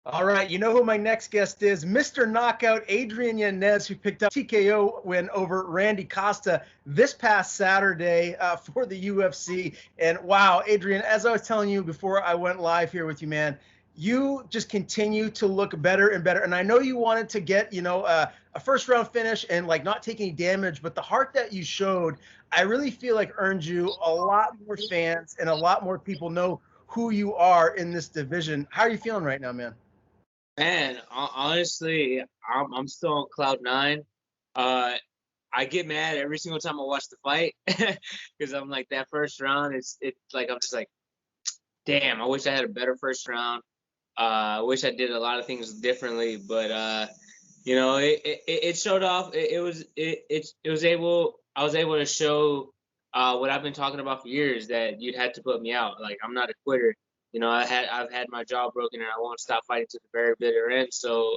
All right, you know who my next guest is, Mr. Knockout Adrian Yanez, who picked up TKO win over Randy Costa this past Saturday for the UFC. And wow, Adrian, as I was telling you before I went live here with you, man, you just continue to look better and better. And I know you wanted to get, a first round finish and like not take any damage, but the heart that you showed, I really feel like earned you a lot more fans and a lot more people know who you are in this division. How are you feeling right now, man? Man, honestly, I'm still on cloud nine. Uh, I get mad every single time I watch the fight because I'm like that first round. It's like I'm just like, damn, I wish I had a better first round. I wish I did a lot of things differently, but it showed off. It was able. I was able to show what I've been talking about for years, that you'd had to put me out. Like, I'm not a quitter. I've had my jaw broken and I won't stop fighting to the very bitter end. So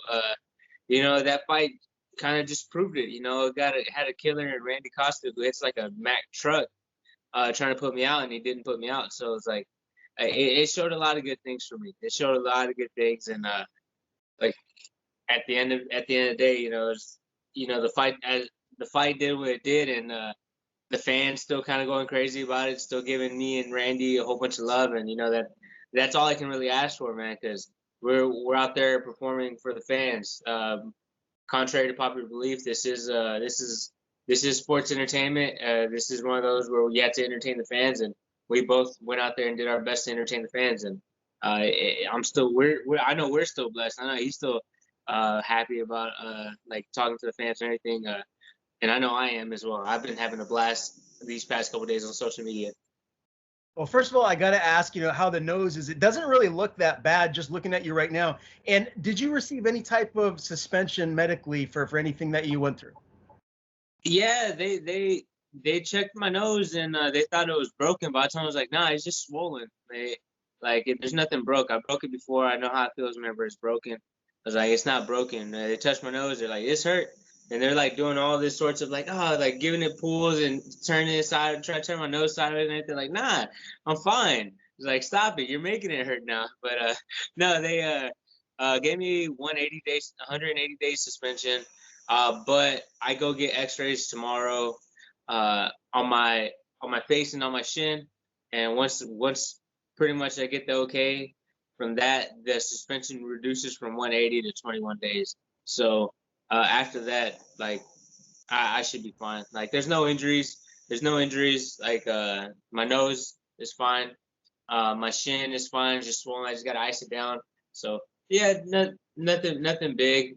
that fight kind of just proved it. It had a killer in Randy Costa who hits like a Mack truck, trying to put me out, and he didn't put me out. So it's like it showed a lot of good things for me. It showed a lot of good things, and like at the end of the day, the fight did what it did, and the fans still kind of going crazy about it, still giving me and Randy a whole bunch of love, and that's all I can really ask for, man, because we're out there performing for the fans. Contrary to popular belief, this is sports entertainment. This is one of those where you have to entertain the fans, and we both went out there and did our best to entertain the fans. And I'm still I know we're still blessed. I know he's still happy about like talking to the fans and everything. And I know I am as well. I've been having a blast these past couple days on social media. Well, first of all, I got to ask, how the nose is. It doesn't really look that bad just looking at you right now. And did you receive any type of suspension medically for anything that you went through? Yeah, they checked my nose and they thought it was broken, but I told them, I was like, nah, it's just swollen. There's nothing broke. I broke it before. I know how it feels whenever it's broken. I was like, it's not broken. They touched my nose. They're like, it's hurt. And they're like doing all this sorts of like, like giving it pulls and turning it side, trying to turn my nose sideways and everything. Like, nah, I'm fine. It's like, stop it. You're making it hurt now. But no, they gave me 180 days suspension. But I go get X-rays tomorrow on my face and on my shin, and once pretty much I get the okay from that, the suspension reduces from 180 to 21 days. So after that, like I should be fine. Like there's no injuries. There's no injuries. Like my nose is fine. My shin is fine. Just swollen. I just gotta ice it down. So yeah, nothing big.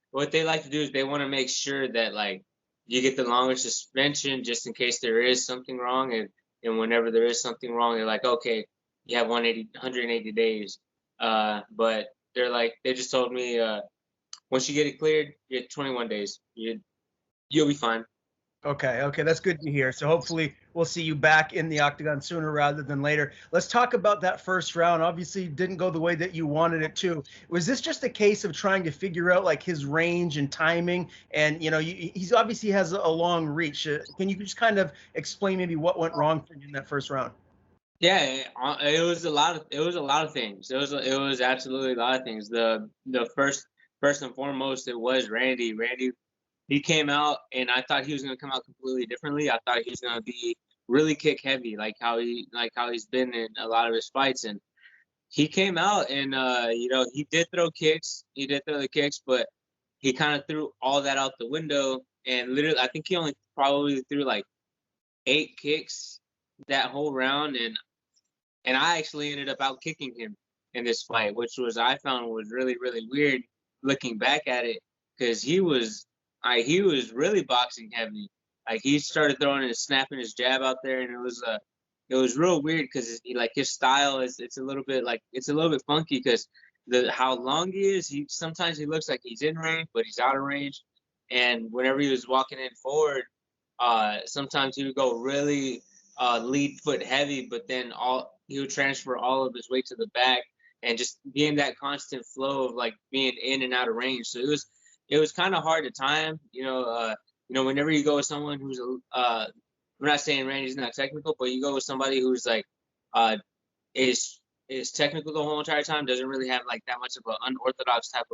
What they like to do is they want to make sure that like you get the longer suspension just in case there is something wrong, and whenever there is something wrong, they're like, okay, you have 180 days. But they just told me once you get it cleared, you get 21 days. You'll be fine. Okay, that's good to hear. So hopefully we'll see you back in the octagon sooner rather than later. Let's talk about that first round. Obviously, it didn't go the way that you wanted it to. Was this just a case of trying to figure out like his range and timing? And he's obviously has a long reach. Can you just kind of explain maybe what went wrong for you in that first round? Yeah, it was a lot of things. It was absolutely a lot of things. The first and foremost, it was Randy. Randy, he came out, and I thought he was going to come out completely differently. I thought he was going to be really kick heavy, like how he's been in a lot of his fights. And he came out, and he did throw kicks. He did throw the kicks, but he kind of threw all that out the window. And literally, I think he only probably threw like 8 kicks that whole round, and I actually ended up out kicking him in this fight, which I found was really really weird looking back at it, because he was really boxing heavy. Like he started throwing and snapping his jab out there, and it was real weird because like his style is it's a little bit funky because the how long he is. Sometimes he looks like he's in range, but he's out of range. And whenever he was walking in forward, sometimes he would go really lead foot heavy, but then he would transfer all of his weight to the back and just be in that constant flow of like being in and out of range. So it was kind of hard to time. Whenever you go with someone who's we're not saying Randy's not technical, but you go with somebody who's like is is technical the whole entire time. Doesn't really have like that much of an unorthodox type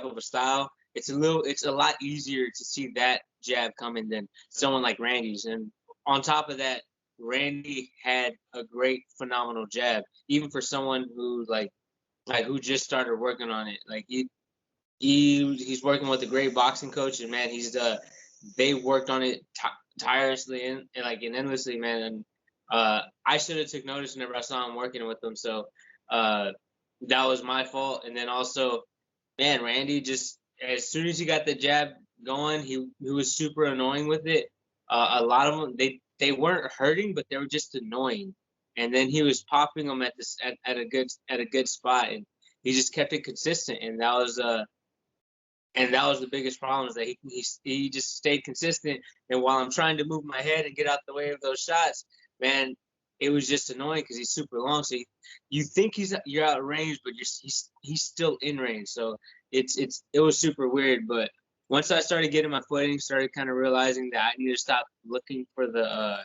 of a style. It's a lot easier to see that jab coming than someone like Randy's. And on top of that, Randy had a great, phenomenal jab, even for someone who like who just started working on it. Like he's working with a great boxing coach, and man, they worked on it tirelessly and endlessly, man. And I should have took notice whenever I saw him working with them. So that was my fault. And then also, man, Randy just as soon as he got the jab going, he was super annoying with it. A lot of them they weren't hurting, but they were just annoying. And then he was popping them at a good spot, and he just kept it consistent. And that was the biggest problem, is that he just stayed consistent. And while I'm trying to move my head and get out the way of those shots, man, it was just annoying because he's super long. So you think you're out of range, but he's still in range. So it was super weird. But once I started getting my footing, started kind of realizing that I need to stop looking for the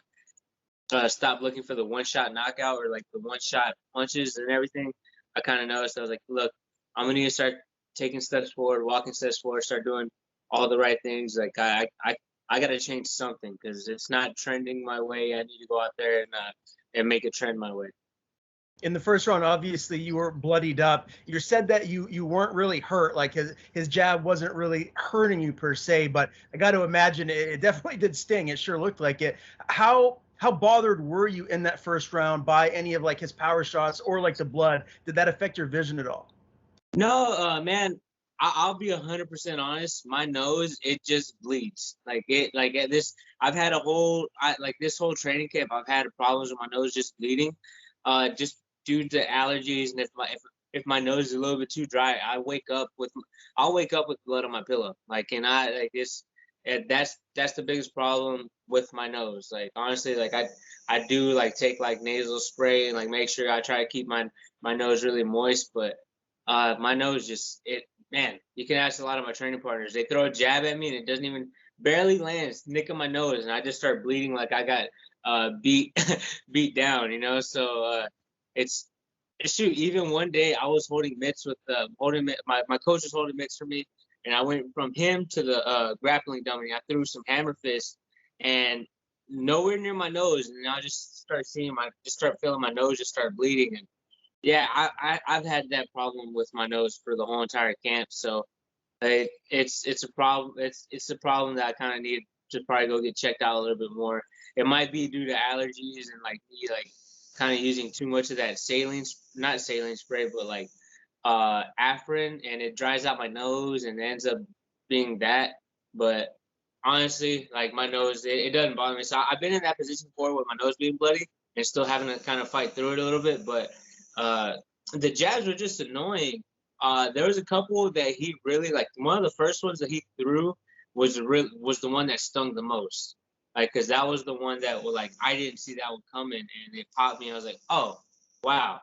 one shot knockout or like the one shot punches and everything. I kind of noticed, I was like, look, I'm gonna need to start taking steps forward, walking steps forward, start doing all the right things. Like I got to change something because it's not trending my way. I need to go out there and make it trend my way. In the first round, obviously you were bloodied up. You said that you weren't really hurt, like his jab wasn't really hurting you per se, but I got to imagine it definitely did sting. It sure looked like it. How bothered were you in that first round by any of like his power shots or like the blood? Did that affect your vision at all? No, man. I'll be 100% honest. My nose, it just bleeds. I've had this whole training camp, I've had problems with my nose just bleeding, just due to allergies. And if my nose is a little bit too dry, I'll wake up with blood on my pillow. And that's the biggest problem with my nose. Like honestly, like I do like take like nasal spray and like make sure I try to keep my nose really moist, but my nose just man, you can ask a lot of my training partners. They throw a jab at me and it doesn't even barely land. It's nicking my nose, and I just start bleeding like I got beat down, you know. So it's shoot. Even one day I was holding mitts with my coach was holding mitts for me, and I went from him to the grappling dummy. I threw some hammer fists, and nowhere near my nose, and I just start feeling my nose just start bleeding. And yeah, I've had that problem with my nose for the whole entire camp. So it's a problem. It's a problem that I kind of need to probably go get checked out a little bit more. It might be due to allergies and like me like kind of using too much of that not saline spray, but like Afrin, and it dries out my nose and ends up being that. But honestly, like my nose, it doesn't bother me. So I've been in that position before with my nose being bloody and still having to kind of fight through it a little bit, but the jabs were just annoying. There was a couple that he really like. One of the first ones that he threw was the one that stung the most. Like, cause that was the one that was like I didn't see that one coming, and it popped me. I was like, oh, wow,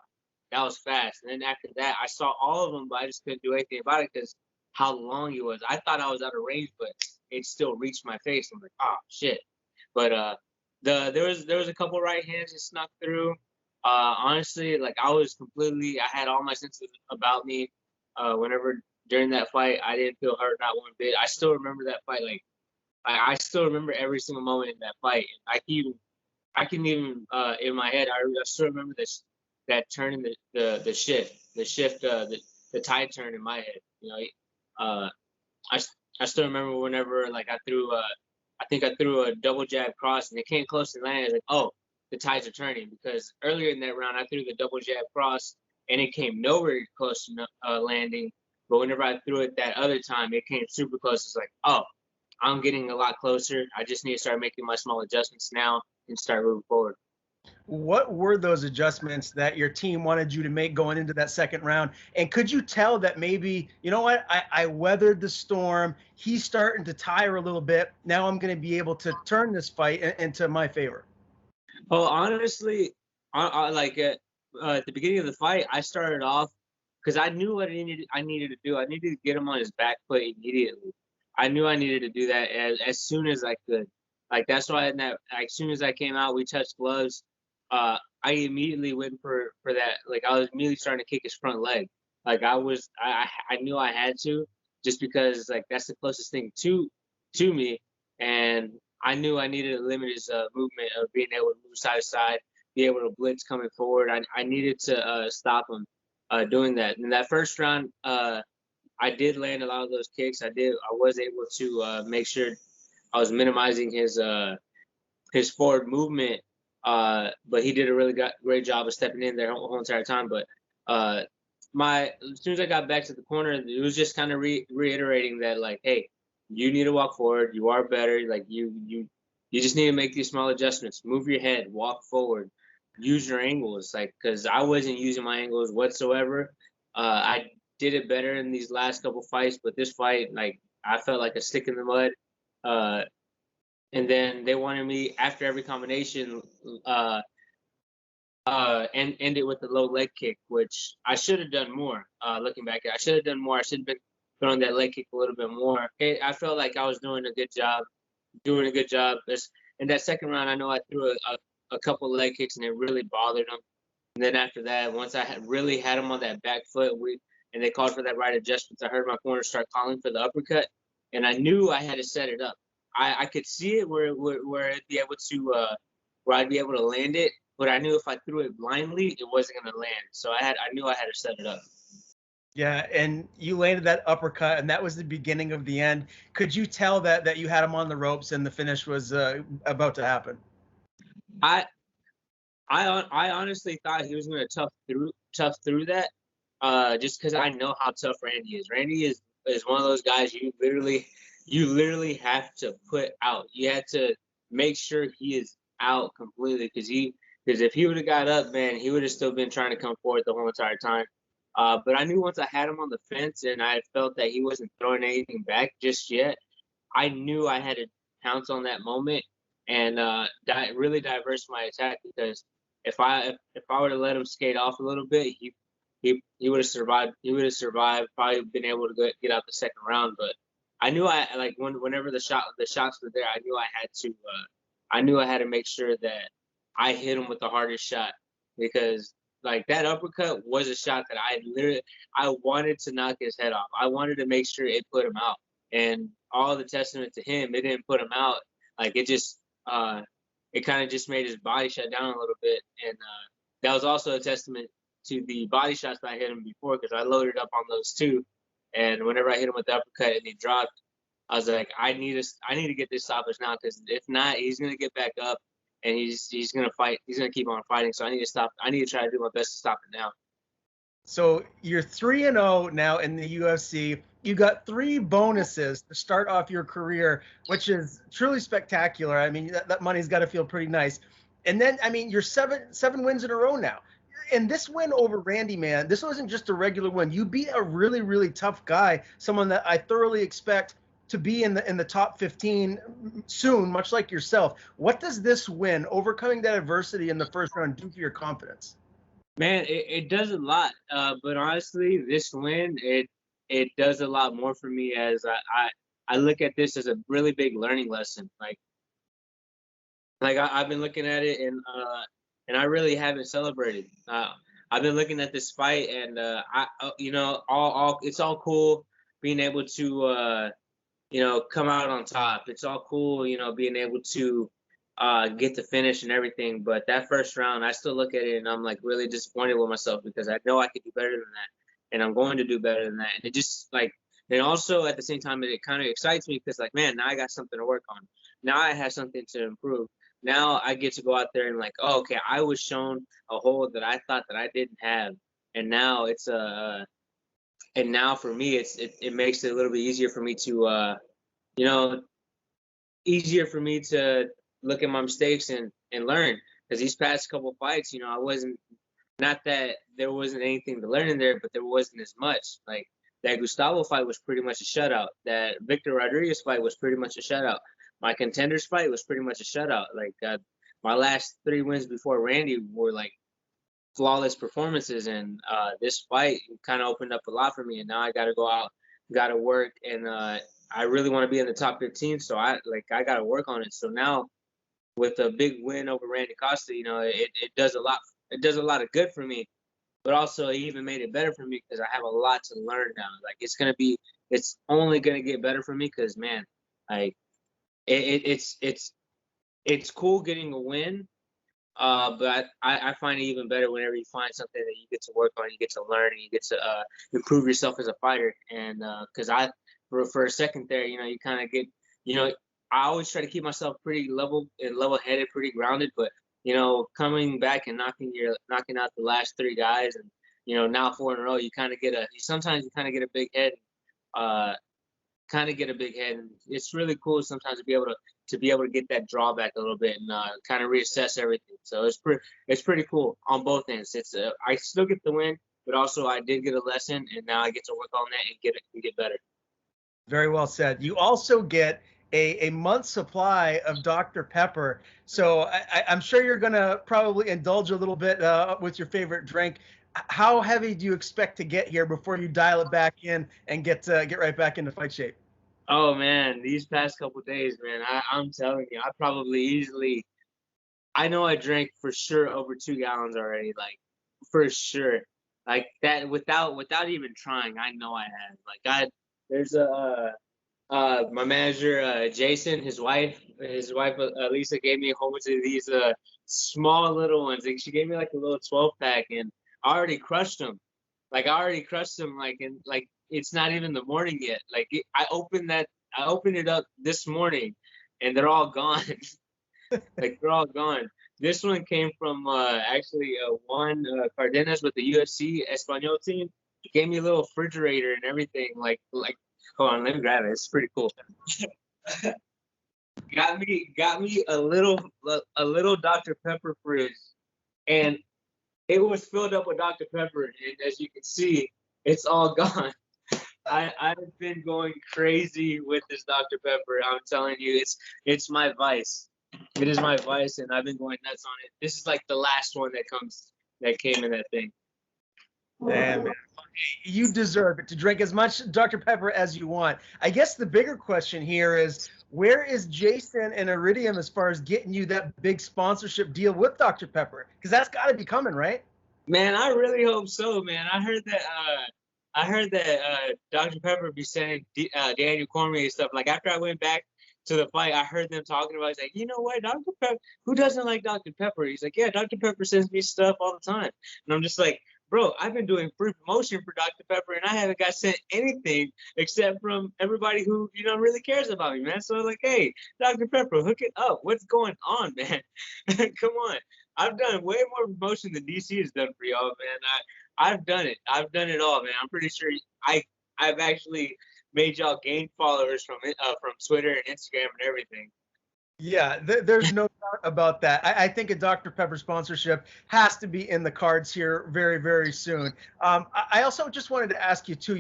that was fast. And then after that, I saw all of them, but I just couldn't do anything about it because how long he was. I thought I was out of range, but it still reached my face. I'm like, oh shit. But there was a couple right hands that snuck through. Honestly, like I had all my senses about me. Whenever during that fight, I didn't feel hurt, not one bit. I still remember that fight. Like I still remember every single moment in that fight. I can even in my head, I still remember that turn in the shift, the tide turn in my head. You know, I still remember whenever like I think I threw a double jab cross and it came close to land. I was like, oh, the tides are turning, because earlier in that round I threw the double jab cross and it came nowhere close to landing. But whenever I threw it that other time, it came super close. It's like, oh, I'm getting a lot closer. I just need to start making my small adjustments now and start moving forward. What were those adjustments that your team wanted you to make going into that second round? And could you tell that maybe, you know what, I weathered the storm. He's starting to tire a little bit. Now I'm going to be able to turn this fight into my favor. Oh, honestly, I like at the beginning of the fight, I started off because I knew what I needed to do. I needed to get him on his back foot immediately. I knew I needed to do that as soon as I could. Like that's why as soon as I came out, we touched gloves. I immediately went for that. Like I was immediately starting to kick his front leg. Like I knew I had to, just because like that's the closest thing to me, and I knew I needed to limit his movement of being able to move side to side, be able to blitz coming forward. I needed to stop him doing that. In that first round, I did land a lot of those kicks. I was able to make sure I was minimizing his forward movement. But he did a really great job of stepping in there the whole entire time. But as soon as I got back to the corner, it was just kind of reiterating that, like, hey, you need to walk forward. You are better. Like you just need to make these small adjustments. Move your head. Walk forward. Use your angles. Like, because I wasn't using my angles whatsoever. I did it better in these last couple fights, but this fight, like, I felt like a stick in the mud. And then they wanted me after every combination, and end it with a low leg kick, which I should have done more. Looking back, I should have done more. I should have been throwing that leg kick a little bit more. I felt like I was doing a good job. In that second round, I know I threw a couple leg kicks and it really bothered him. And then after that, once I really had him on that back foot, and they called for that right adjustment, I heard my corner start calling for the uppercut, and I knew I had to set it up. I could see it where it'd be able to where I'd be able to land it, but I knew if I threw it blindly, it wasn't going to land. So I knew I had to set it up. Yeah, and you landed that uppercut, and that was the beginning of the end. Could you tell that you had him on the ropes and the finish was about to happen? I honestly thought he was going to tough through that, just because I know how tough Randy is. Randy is one of those guys you literally have to put out. You have to make sure he is out completely, because if he would have got up, man, he would have still been trying to come forward the whole entire time. But I knew once I had him on the fence and I felt that he wasn't throwing anything back just yet, I knew I had to pounce on that moment and really diverse my attack, because if I were to let him skate off a little bit, he would have survived. He would have survived. Probably been able to get out the second round. But I knew whenever the shots were there, I knew I had to make sure that I hit him with the hardest shot, because like that uppercut was a shot that I wanted to knock his head off. I wanted to make sure it put him out, and all the testament to him, it didn't put him out. Like it just it kind of just made his body shut down a little bit, and that was also a testament to the body shots that I hit him before, because I loaded up on those too. And whenever I hit him with the uppercut and he dropped, I was like, I need to get this stoppage now, because if not, he's gonna get back up and he's gonna fight. He's gonna keep on fighting. So I need to stop. I need to try to do my best to stop it now. So you're 3-0 now in the UFC. You got 3 bonuses to start off your career, which is truly spectacular. I mean, that money's got to feel pretty nice. And then, I mean, you're seven wins in a row now. And this win over Randy, man, this wasn't just a regular win. You beat a really, really tough guy, someone that I thoroughly expect to be in the top 15 soon, much like yourself. What does this win, overcoming that adversity in the first round, do for your confidence? Man, it does a lot. But honestly, this win, it does a lot more for me, as I look at this as a really big learning lesson. I've been looking at it, and I really haven't celebrated. I've been looking at this fight, and it's all cool being able to come out on top. It's all cool, being able to get the finish and everything. But that first round, I still look at it and I'm like really disappointed with myself, because I know I could do better than that, and I'm going to do better than that. And it just and also at the same time, it kind of excites me, because like, man, now I got something to work on. Now I have something to improve. Now I get to go out there and like, oh, okay, I was shown a hole that I thought that I didn't have, and now and now for me, it makes it a little bit easier for me to look at my mistakes and learn. Because these past couple fights, I wasn't, not that there wasn't anything to learn in there, but there wasn't as much. Like that Gustavo fight was pretty much a shutout. That Victor Rodriguez fight was pretty much a shutout. My contenders fight was pretty much a shutout. Like my last 3 wins before Randy were like flawless performances, and this fight kind of opened up a lot for me. And now I got to go out, got to work, and I really want to be in the top 15. So I got to work on it. So now with a big win over Randy Costa, it does a lot. It does a lot of good for me, but also it even made it better for me because I have a lot to learn now. Like it's only gonna get better for me because, man, like it's cool getting a win. But I find it even better whenever you find something that you get to work on, you get to learn, and you get to improve yourself as a fighter. And because for a second there, you kind of get, I always try to keep myself pretty level-headed, pretty grounded. But coming back and knocking out the last three guys, and now 4 in a row, sometimes you kind of get a big head. And it's really cool sometimes to be able to get that drawback a little bit and kind of reassess everything. So it's pretty cool on both ends. I still get the win, but also I did get a lesson, and now I get to work on that and get better. Very well said. You also get a month's supply of Dr. Pepper. So I'm sure you're going to probably indulge a little bit with your favorite drink. How heavy do you expect to get here before you dial it back in and get right back into fight shape? Oh man, these past couple days, man, I'm telling you, I know I drank for sure over 2 gallons already, like for sure, like that without even trying. I know I had. There's my manager Jason, his wife Lisa gave me a whole bunch of these small little ones. Like, she gave me like a little 12-pack, and I already crushed them. Like it's not even the morning yet. Like I opened it up this morning, and they're all gone. Like they're all gone. This one came from actually Juan Cardenas with the UFC Espanol team. He gave me a little refrigerator and everything. Like hold on, let me grab it. It's pretty cool. got me a little Dr. Pepper fridge, and it was filled up with Dr. Pepper, and as you can see, it's all gone. I've been going crazy with this Dr. Pepper. I'm telling you, it's my vice. It is my vice, and I've been going nuts on it. This is like the last one that came in that thing. Damn, man. You deserve it to drink as much Dr. Pepper as you want. I guess the bigger question here is, where is Jason and Iridium as far as getting you that big sponsorship deal with Dr. Pepper? Because that's got to be coming, right? Man, I really hope so, man. I heard that Dr. Pepper be sending Daniel Cormier and stuff. Like after I went back to the fight, I heard them talking about it. He's like, you know what, Dr. Pepper, who doesn't like Dr. Pepper? He's like, yeah, Dr. Pepper sends me stuff all the time. And I'm just like, bro, I've been doing free promotion for Dr. Pepper, and I haven't got sent anything except from everybody who, really cares about me, man. So I'm like, hey, Dr. Pepper, hook it up. What's going on, man? Come on. I've done way more promotion than DC has done for y'all, man. I've done it. I've done it all, man. I'm pretty sure I've actually made y'all gain followers from Twitter and Instagram and everything. Yeah, there's no doubt about that. I think a Dr. Pepper sponsorship has to be in the cards here very, very soon. I also just wanted to ask you too,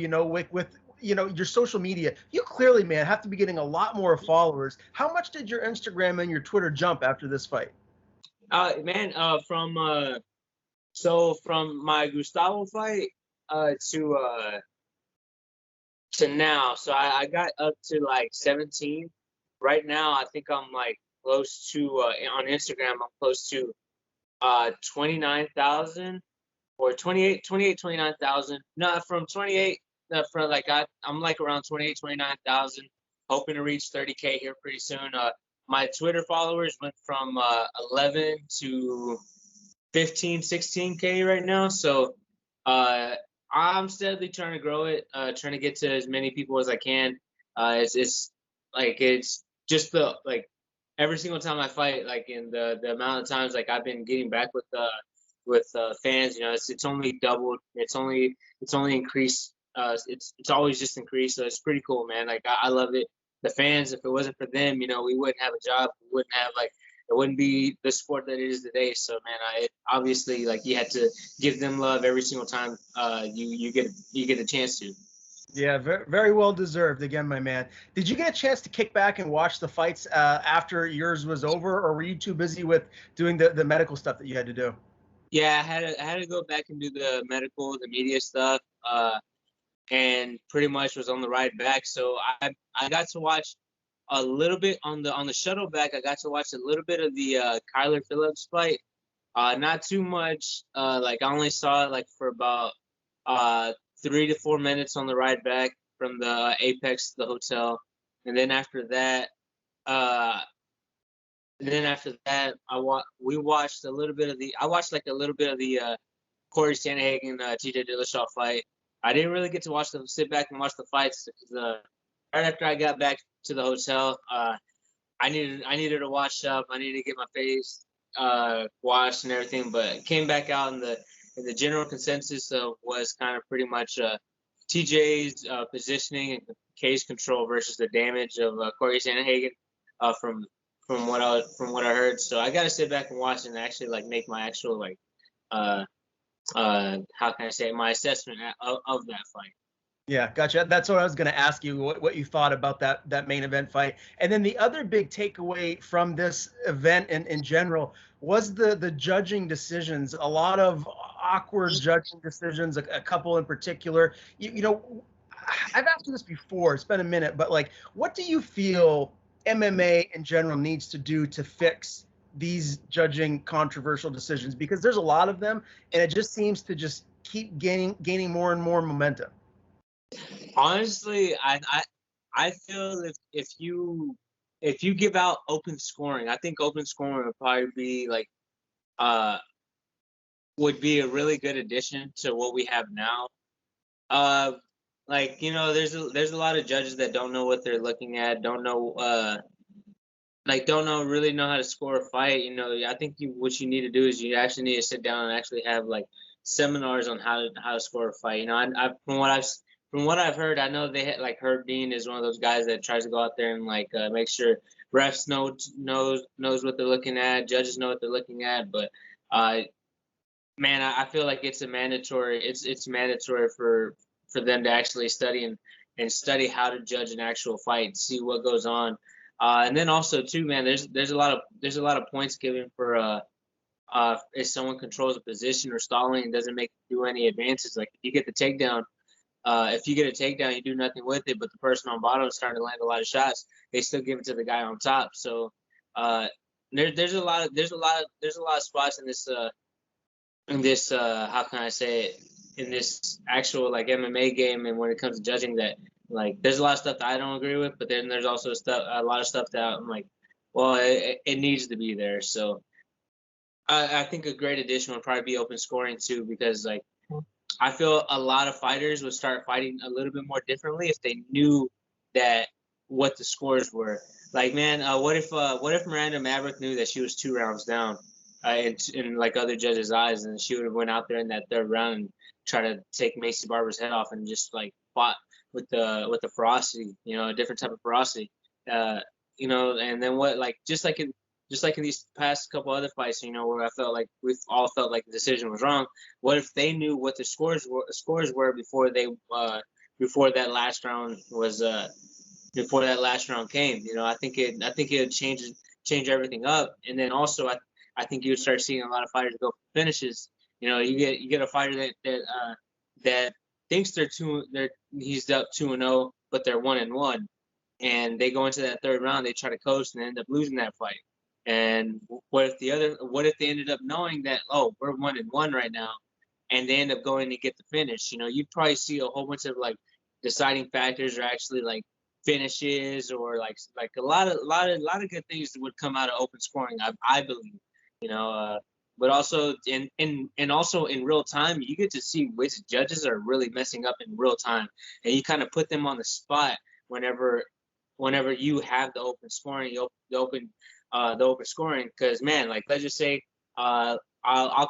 with your social media, you clearly, man, have to be getting a lot more followers. How much did your Instagram and your Twitter jump after this fight? Man, from my Gustavo fight to now, so I got up to like 17. Right now, I think I'm like close to on Instagram. I'm close to 29,000 or 29,000. No, from 28. From like I'm like around 29,000. Hoping to reach 30K here pretty soon. My Twitter followers went from 11 to 15, 16K right now. So I'm steadily trying to grow it, trying to get to as many people as I can. It's just every single time I fight, like in the amount of times like I've been getting back with fans, it's only doubled. It's only increased. It's always just increased. So it's pretty cool, man. Like I love it. The fans, if it wasn't for them, we wouldn't have a job. We wouldn't have it wouldn't be the sport that it is today. So man, obviously you had to give them love every single time you get a chance to. Yeah, very, very well deserved again, my man. Did you get a chance to kick back and watch the fights after yours was over, or were you too busy with doing the medical stuff that you had to do? Yeah, I had to go back and do the medical, the media stuff, and pretty much was on the ride back. So I got to watch a little bit on the shuttle back. I got to watch a little bit of the Kyler Phillips fight. Not too much. Like I only saw it like for about 3 to 4 minutes on the ride back from the Apex to the hotel, and then after that, we watched a little bit of the. I watched like a little bit of the Corey Sandhagen TJ Dillashaw fight. I didn't really get to sit back and watch the fights because right after I got back to the hotel, I needed to wash up. I needed to get my face washed and everything. But came back out in the general consensus was kind of pretty much TJ's positioning and cage control versus the damage of Corey Sandhagen from what I heard. So I got to sit back and watch and actually like make my actual like how can I say my assessment of that fight. Yeah, gotcha. That's what I was going to ask you, what you thought about that main event fight. And then the other big takeaway from this event in general was the judging decisions. A lot of awkward judging decisions, a couple in particular. You know, I've asked you this before. It's been a minute, but like, what do you feel MMA in general needs to do to fix these judging controversial decisions? Because there's a lot of them, and it just seems to just keep gaining more and more momentum. Honestly, I feel if you give out open scoring, I think open scoring would probably be like would be a really good addition to what we have now. Like, you know, there's a lot of judges that don't know what they're looking at, don't really know how to score a fight. You know, I think what you need to do is you actually need to sit down and actually have like seminars on how to score a fight. You know, from what I've heard, I know they had like Herb Dean is one of those guys that tries to go out there and like make sure refs knows what they're looking at, judges know what they're looking at. But man, I feel like it's mandatory for them to actually study and study how to judge an actual fight, see what goes on. And then also too, man, there's a lot of points given for if someone controls a position or stalling and doesn't make do any advances. Like if you get the takedown. If you get a takedown, you do nothing with it, but the person on bottom is starting to land a lot of shots. They still give it to the guy on top. So there's a lot of spots in this how can I say it, in this actual like MMA game, and when it comes to judging, that like there's a lot of stuff that I don't agree with, but then there's also a lot of stuff that I'm like, well, it needs to be there. So I think a great addition would probably be open scoring too, because like. I feel a lot of fighters would start fighting a little bit more differently if they knew that what the scores were. Like, man, what if Miranda Maverick knew that she was 2 rounds down in like other judges' eyes, and she would have went out there in that 3rd round and try to take Macy Barber's head off and just like fought with the ferocity, you know, a different type of ferocity, you know, and then what like just like in these past couple other fights, you know, where I felt like we've all felt like the decision was wrong. What if they knew what the scores were before that last round was before that last round came? You know, I think it would change everything up. And then also I think you would start seeing a lot of fighters go for finishes. You know, you get a fighter that thinks he's up 2-0, but they're 1-1, and they go into that 3rd round, they try to coast and end up losing that fight. And what if they ended up knowing that, oh, we're 1-1 right now, and they end up going to get the finish? You know, you'd probably see a whole bunch of like deciding factors, or actually like finishes, or like a lot of good things that would come out of open scoring. I believe, you know, but also also in real time, you get to see which judges are really messing up in real time, and you kind of put them on the spot whenever you have the open scoring, the open scoring. Because man, like let's just say I'll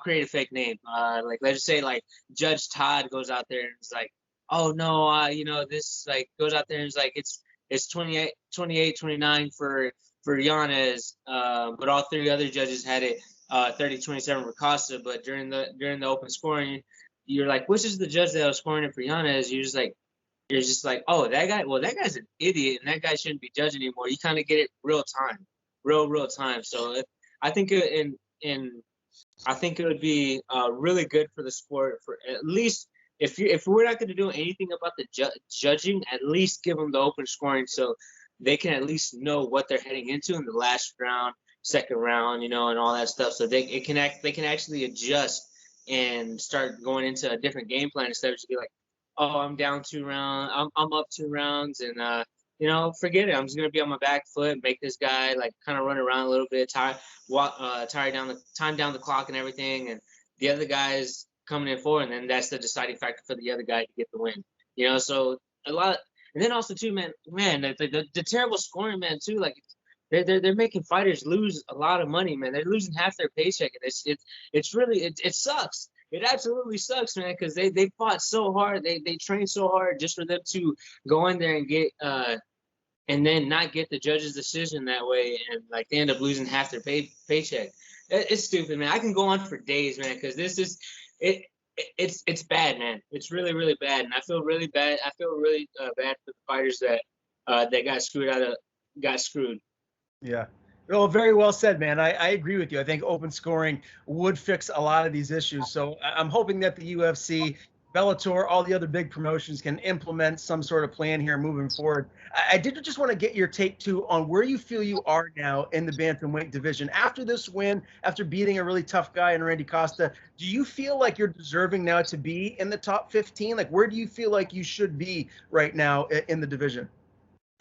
create a fake name, like let's just say like Judge Todd goes out there and is like, oh no, you know, this like goes out there and is like it's 28-29 for Yanez, but all 3 other judges had it 30-27 for Costa. But during the open scoring, you're like, which is the judge that was scoring it for Yanez? You're just like, oh, that guy's an idiot, and that guy shouldn't be judging anymore. You kind of get it real time. So I think it would be really good for the sport, for at least if we're not going to do anything about the judging, at least give them the open scoring, so they can at least know what they're heading into in the last round, second round, and all that stuff. So they can actually adjust and start going into a different game plan instead of just be like, oh, I'm down 2 rounds, I'm up 2 rounds, and forget it. I'm just gonna be on my back foot, make this guy like kind of run around a little bit, tire down the clock and everything, and the other guy's coming in forward, and then that's the deciding factor for the other guy to get the win. So a lot, and then also too, man, the terrible scoring, man, too, like. They're making fighters lose a lot of money, man. They're losing half their paycheck, and it's really it sucks. It absolutely sucks, man, because they fought so hard, they trained so hard just for them to go in there and get and then not get the judge's decision that way, and like they end up losing half their paycheck. It's stupid, man. I can go on for days, man, because this is it. It's bad, man. It's really, really bad, and I feel really bad. I feel really bad for the fighters that got screwed. Yeah. Well, very well said, man. I agree with you. I think open scoring would fix a lot of these issues. So I'm hoping that the UFC, Bellator, all the other big promotions can implement some sort of plan here moving forward. I did just want to get your take, too, on where you feel you are now in the bantamweight division. After this win, after beating a really tough guy in Randy Costa, do you feel like you're deserving now to be in the top 15? Like, where do you feel like you should be right now in the division?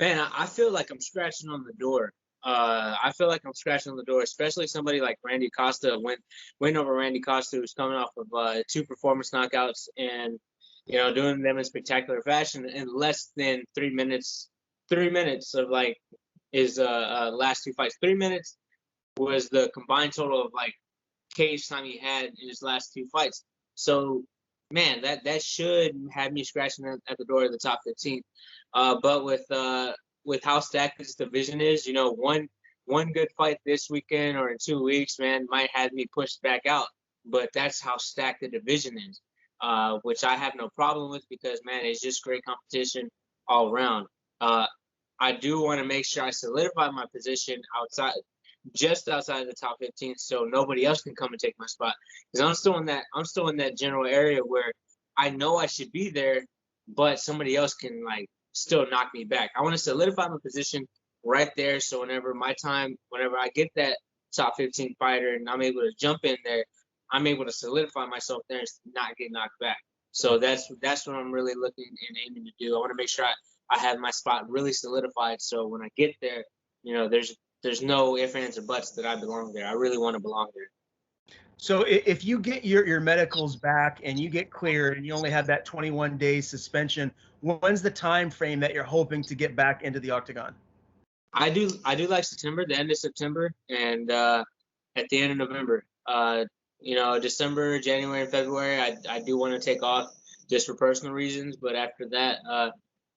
Man, I feel like I'm scratching on the door. I feel like I'm scratching on the door, especially somebody like Randy Costa. Win over Randy Costa, who's coming off of 2 performance knockouts and doing them in spectacular fashion in less than 3 minutes. 3 minutes of like his last 2 fights. 3 minutes was the combined total of like cage time he had in his last 2 fights. So, man, that should have me scratching at the door of the top 15. But with how stacked this division is, one good fight this weekend or in 2 weeks, man, might have me pushed back out. But that's how stacked the division is, which I have no problem with because, man, it's just great competition all around. I do want to make sure I solidify my position just outside of the top 15, so nobody else can come and take my spot. Because I'm still in that general area where I know I should be there, but somebody else can still knock me back. I want to solidify my position right there, so whenever I get that top 15 fighter and I'm able to jump in there, I'm able to solidify myself there and not get knocked back. So that's what I'm really looking and aiming to do. I want to make sure I have my spot really solidified, so when I get there, there's no ifs, ands, or buts that I belong there. I really want to belong there. So if you get your medicals back and you get cleared and you only have that 21-day suspension, when's the time frame that you're hoping to get back into the octagon? I do like September, the end of September, and at the end of November. December, January, and February, I do want to take off just for personal reasons. But after that,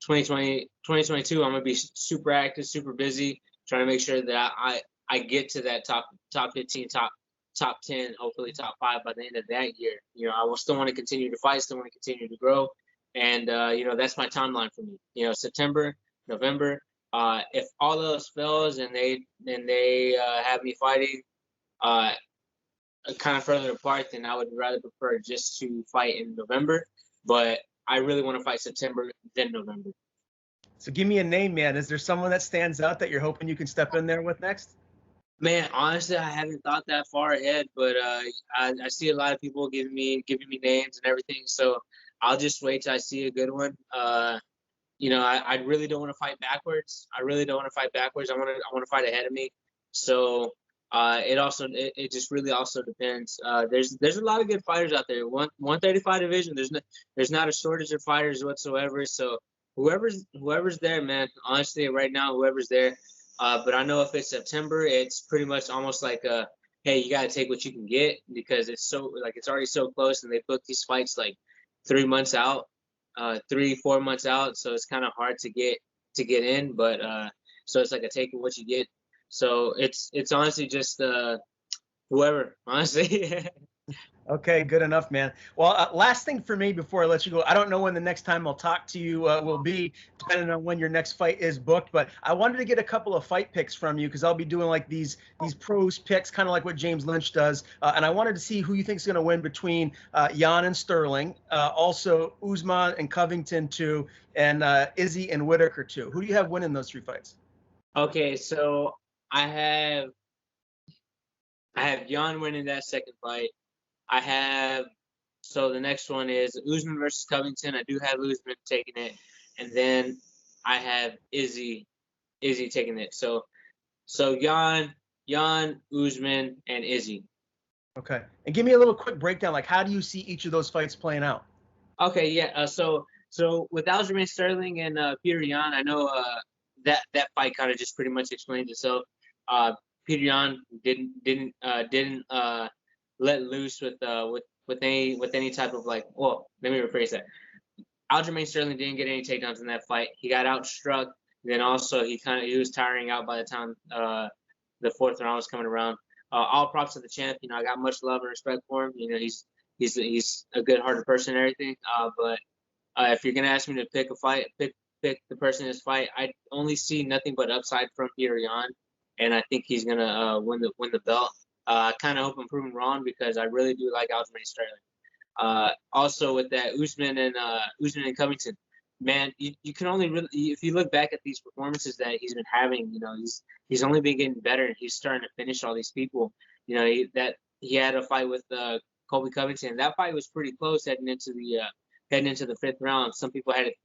2022, I'm gonna be super active, super busy, trying to make sure that I get to that top 15, top 10, hopefully top 5 by the end of that year. I will still want to continue to fight, still want to continue to grow, and that's my timeline for me. September, November. If all else fails and they have me fighting kind of further apart, then I would rather prefer just to fight in November. But I really want to fight September, then November. So give me a name, man. Is there someone that stands out that you're hoping you can step in there with next? Man, honestly, I haven't thought that far ahead, but I see a lot of people giving me names and everything. So I'll just wait till I see a good one. I really don't want to fight backwards. I want to fight ahead of me. So it just really also depends. There's a lot of good fighters out there. 135 division. There's not a shortage of fighters whatsoever. So whoever's there, man. Honestly, right now, whoever's there. But I know if it's September, it's pretty much almost like hey, you got to take what you can get because it's already so close, and they book these fights like 3 months out, 3-4 months out, so it's kind of hard to get in. But so it's like a take what you get. So it's honestly just whoever, honestly. Okay, good enough, man. Well, last thing for me before I let you go, I don't know when the next time I'll talk to you will be, depending on when your next fight is booked, but I wanted to get a couple of fight picks from you because I'll be doing like these pros picks, kind of like what James Lynch does, and I wanted to see who you think is going to win between Jan and Sterling, also Usman and Covington too, and Izzy and Whitaker too. Who do you have winning those 3 fights? Okay, so I have Jan winning that second fight. So the next one is Usman versus Covington. I do have Usman taking it, and then I have Izzy taking it. So Jan, Usman, and Izzy. Okay. And give me a little quick breakdown. Like, how do you see each of those fights playing out? Okay, yeah. So with Aljamain Sterling and Peter Yan, I know that fight kind of just pretty much explains itself. Peter Yan didn't let loose with any type of like. Well, let me rephrase that. Aljamain Sterling didn't get any takedowns in that fight. He got outstruck. Then also he was tiring out by the time the fourth round was coming around. All props to the champ. You know, I got much love and respect for him. You know, he's a good-hearted person and everything. But if you're gonna ask me to pick a fight, pick the person in this fight, I only see nothing but upside from Peter Yan, and I think he's gonna win the belt. I kind of hope I'm proven wrong because I really do like Aljamain Sterling. Also with that Usman and Covington, man, you can only really, if you look back at these performances that he's been having, you know, he's only been getting better, and he's starting to finish all these people. You know, he had a fight with Colby Covington. That fight was pretty close heading into the fifth round. Some people had it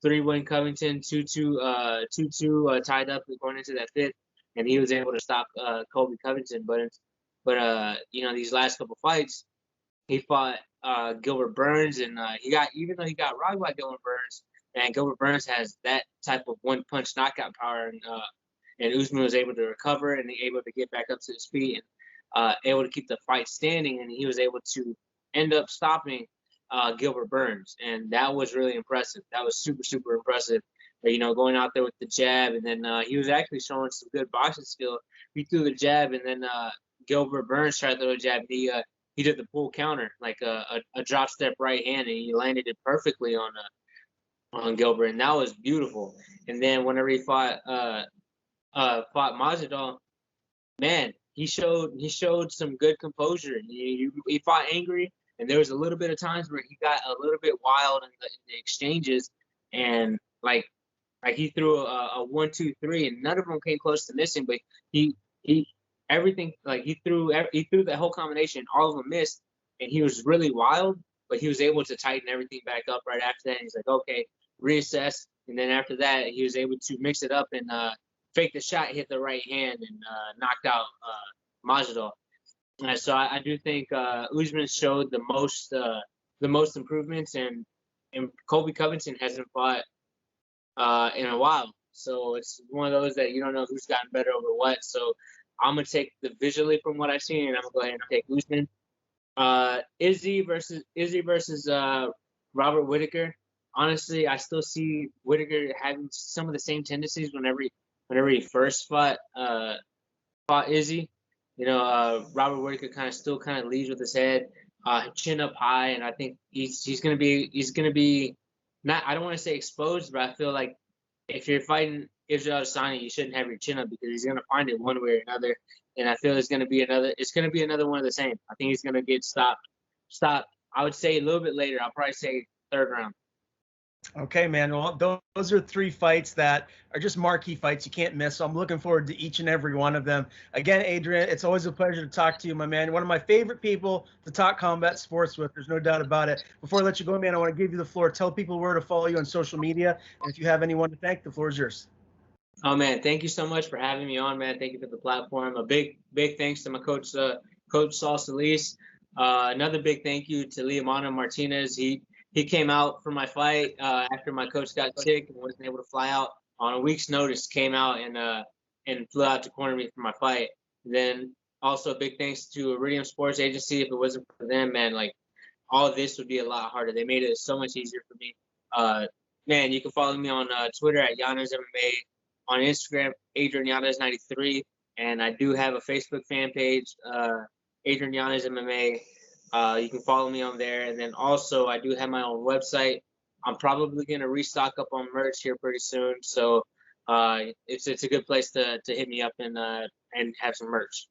3-1 Covington, 2-2 tied up going into that fifth, and he was able to stop Colby Covington. But you know, these last couple fights, he fought Gilbert Burns, and even though he got rocked by Gilbert Burns, and Gilbert Burns has that type of one punch knockout power, and Usman was able to recover and able to get back up to his feet and able to keep the fight standing, and he was able to end up stopping Gilbert Burns, and that was really impressive. That was super impressive. You know, going out there with the jab, and then he was actually showing some good boxing skill. He threw the jab, and then Gilbert Burns tried to throw a jab. He did the pull counter, like a drop step right hand, and he landed it perfectly on Gilbert, and that was beautiful. And then whenever he fought Masvidal, man, he showed some good composure. He fought angry, and there was a little bit of times where he got a little bit wild in the exchanges, and like he threw a 1-2-3, and none of them came close to missing, but he everything, like he threw that whole combination, all of them missed, and he was really wild, but he was able to tighten everything back up right after that. And he's like, okay, reassess, and then after that, he was able to mix it up and fake the shot, hit the right hand, and knocked out Masvidal. So I do think Usman showed the most improvements, and Colby Covington hasn't fought in a while. So it's one of those that you don't know who's gotten better over what. So I'm gonna take the visually from what I've seen, and I'm gonna go ahead and take Usman. Izzy versus Robert Whittaker. Honestly, I still see Whittaker having some of the same tendencies whenever he first fought Izzy. You know, Robert Whittaker still leads with his head, chin up high, and I think he's gonna be not, I don't want to say exposed, but I feel like if you're fighting Israel Adesanya, you shouldn't have your chin up because he's gonna find it one way or another. And I feel it's gonna be another one of the same. I think he's gonna get stopped. I would say a little bit later. I'll probably say third round. Okay, man. Well, those are three fights that are just marquee fights you can't miss. So I'm looking forward to each and every one of them. Again, Adrian, it's always a pleasure to talk to you, my man. One of my favorite people to talk combat sports with. There's no doubt about it. Before I let you go, man, I want to give you the floor. Tell people where to follow you on social media. And if you have anyone to thank, the floor is yours. Oh man, thank you so much for having me on, man. Thank you for the platform. A big thanks to my coach, Coach Saul Solis. Another big thank you to Liamano Martinez. He came out for my fight after my coach got sick and wasn't able to fly out on a week's notice. Came out and flew out to corner me for my fight. Then also a big thanks to Iridium Sports Agency. If it wasn't for them, man, like all of this would be a lot harder. They made it so much easier for me. Man, you can follow me on Twitter at Yanez MMA, on Instagram Adrian Yanez 93, and I do have a Facebook fan page, Adrian Yanez MMA. You can follow me on there, and then also I do have my own website. I'm probably gonna restock up on merch here pretty soon, so it's a good place to hit me up and have some merch.